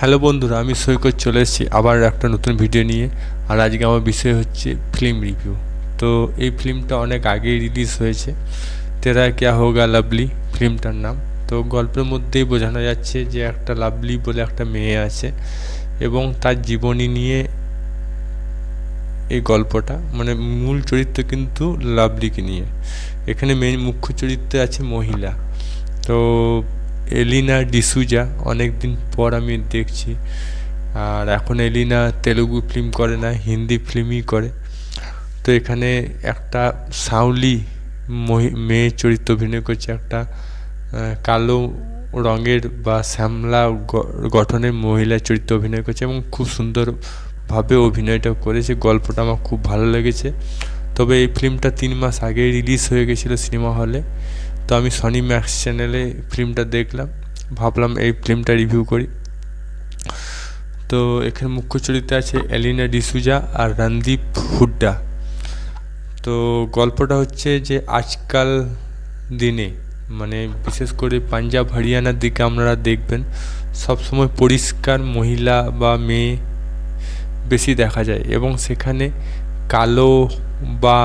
Hello বন্ধুরা, আমি সৈকত চলে এসেছি আবার একটা নতুন ভিডিও নিয়ে। আর আজকে আমার বিষয় হচ্ছে ফিল্ম রিভিউ। তো এই ফিল্মটা অনেক আগেই রিলিজ হয়েছে, তেরা ক্যা হোগা লাভলি ফিল্মটার নাম। তো গল্পের মধ্যেই বোঝানো যাচ্ছে যে একটা লাভলি বলে একটা মেয়ে আছে এবং তার জীবনী নিয়ে এই গল্পটা, মানে মূল চরিত্র কিন্তু লাভলিকে নিয়ে। এখানে মেন মুখ্য চরিত্রে আছে মহিলা। তো এলিনা ডিসুজা, অনেক দিন পর আমি দেখছি। আর এখন এলিনা তেলুগু ফিল্ম করে না, হিন্দি ফিল্মই করে। তো এখানে একটা সাউলি মেয়ে চরিত্র অভিনয় করছে, একটা কালো রঙের বা শ্যামলা গঠনের মহিলা চরিত্র অভিনয় করছে এবং খুব সুন্দরভাবে অভিনয়টা করেছে। গল্পটা আমার খুব ভালো লেগেছে। তবে এই ফিল্মটা 3 মাস আগে রিলিজ হয়ে গেছিলো সিনেমা হলে। তো আমি সনি ম্যাক্স চ্যানেলে ফিল্মটা দেখলাম, ভাবলাম এই ফিল্মটা রিভিউ করি। তো এখানে মুখ্য চরিত্রে আছে এলিনা ডিসুজা আর রণদীপ হুড্ডা। তো গল্পটা হচ্ছে যে আজকাল দিনে, মানে বিশেষ করে পাঞ্জাব হরিয়ানার দিকে আপনারা দেখবেন সবসময় পরিষ্কার মহিলা বা মেয়ে বেশি দেখা যায় এবং সেখানে কালো বা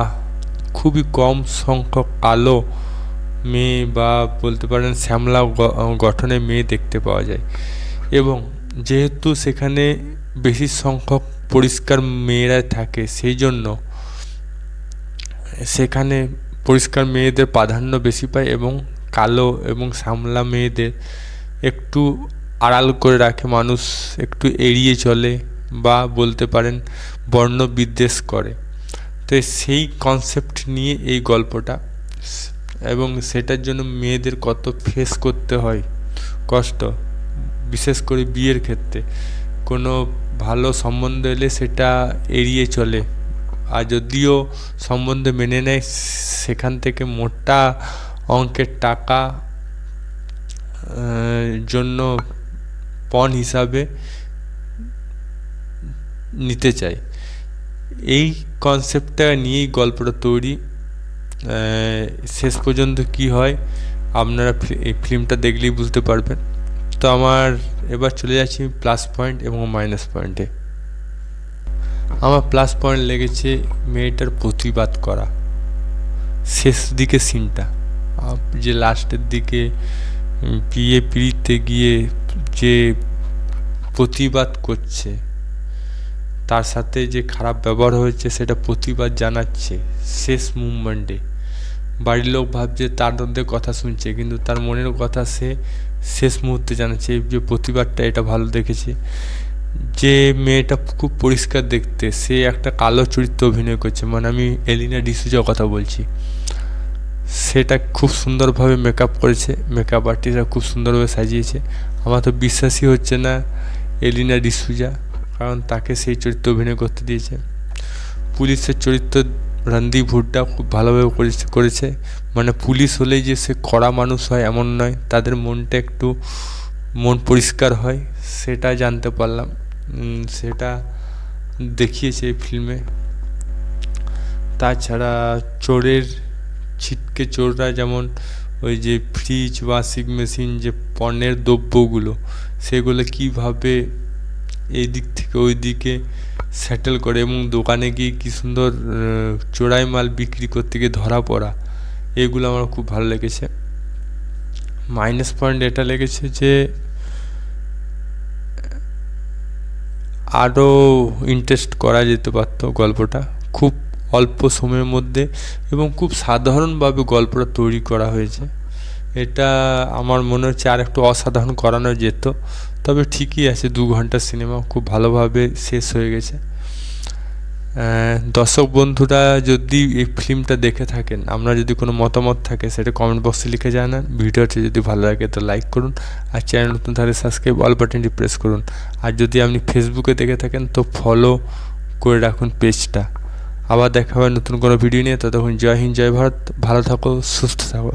খুবই কম সংখ্যক কালো মেয়ে বা বলতে পারেন শ্যামলা গঠনের মেয়ে দেখতে পাওয়া যায়। এবং যেহেতু সেখানে বেশি সংখ্যক পরিষ্কার মেয়েরা থাকে, সেই জন্য সেখানে পরিষ্কার মেয়েদের প্রাধান্য বেশি পায় এবং কালো এবং শ্যামলা মেয়েদের একটু আড়াল করে রাখে মানুষ, একটু এড়িয়ে চলে বা বলতে পারেন বর্ণবিদ্বেষ করে। তো সেই কনসেপ্ট নিয়ে এই গল্পটা, এবং সেটার জন্য মেয়েদের কত ফেস করতে হয় কষ্ট, বিশেষ করে বিয়ের ক্ষেত্রে। কোনো ভালো সম্বন্ধ এলে সেটা এড়িয়ে চলে, আর যদিও সম্বন্ধে মেনে নেয় সেখান থেকে মোটা অঙ্কের টাকা জন্য পণ হিসাবে নিতে চায়। এই কনসেপ্টটা নিয়েই গল্পটা তৈরি। শেষ পর্যন্ত কি হয় আপনারা এই ফিল্মটা দেখলেই বুঝতে পারবেন। তো আমার এবার চলে যাচ্ছি প্লাস পয়েন্ট এবং মাইনাস পয়েন্টে। আমার প্লাস পয়েন্ট লেগেছে মেয়েটার প্রতিবাদ করা। শেষ দিকে সিনটা, যে লাস্টের দিকে বিয়ে পিড়িতে গিয়ে যে প্রতিবাদ করছে, তার সাথে যে খারাপ ব্যবহার হয়েছে সেটা প্রতিবাদ জানাচ্ছে শেষ মুভমেন্টে। বাড়ির লোক ভাবছে তার মধ্যে কথা শুনছে, কিন্তু তার মনের কথা সে শেষ মুহূর্তে জানাচ্ছে। এই যে প্রতিবাদটা, এটা ভালো দেখেছি। যে মেয়েটা খুব পরিষ্কার দেখতে, সে একটা কালো চরিত্র অভিনয় করছে, মানে আমি এলিনা ডিসুজার কথা বলছি। সেটা খুব সুন্দরভাবে মেকআপ করেছে, মেকআপ আর্টিস্টরা খুব সুন্দরভাবে সাজিয়েছে। আমার তো বিশ্বাসই হচ্ছে না এলিনা ডিসুজা, কারণ তাকে সেই চরিত্র অভিনয় করতে দিয়েছে। পুলিশের চরিত্র রণদীপ হুড্ডা খুব ভালোভাবে করেছে। মানে পুলিশ হলেই যে সে কড়া মানুষ হয় এমন নয়, তাদের মনটা একটু মন পরিষ্কার হয়, সেটা জানতে পারলাম। সেটা দেখিয়েছে এই ফিল্মে। তাছাড়া চোরের ছিটকে চোররা, যেমন ওই যে ফ্রিজ, ওয়াশিং মেশিন, যে পণ্যের দ্রব্যগুলো, সেগুলো কীভাবে এই দিক থেকে ওই দিকে সেটেল করে এবং দোকানে গিয়ে কী সুন্দর চোরাই মাল বিক্রি করতে গিয়ে ধরা পড়া, এগুলো আমার খুব ভালো লেগেছে। মাইনাস পয়েন্ট এটা লেগেছে যে আরও ইন্টারেস্ট করা যেতে পারত গল্পটা, খুব অল্প সময়ের মধ্যে এবং খুব সাধারণভাবে গল্পটা তৈরি করা হয়েছে। এটা আমার মনে হচ্ছে আর একটু অসাধারণ করানো যেত। তবে ঠিকই আছে, 2 ঘন্টার সিনেমা খুব ভালোভাবে শেষ হয়ে গেছে। দর্শক বন্ধুরা যদি এই ফিল্মটা দেখে থাকেন, আপনার যদি কোনো মতামত থাকে সেটা কমেন্ট বক্সে লিখে জানান। ভিডিওটি যদি ভালো লাগে তো লাইক করুন, আর চ্যানেল নতুন থাকলে সাবস্ক্রাইব অল বাটনটি প্রেস করুন। আর যদি আপনি ফেসবুকে দেখে থাকেন তো ফলো করে রাখুন পেজটা। আবার দেখা হবে নতুন কোনো ভিডিও নিয়ে। ততক্ষণ জয় হিন্দ, জয় ভারত, ভালো থাকো, সুস্থ থাকো।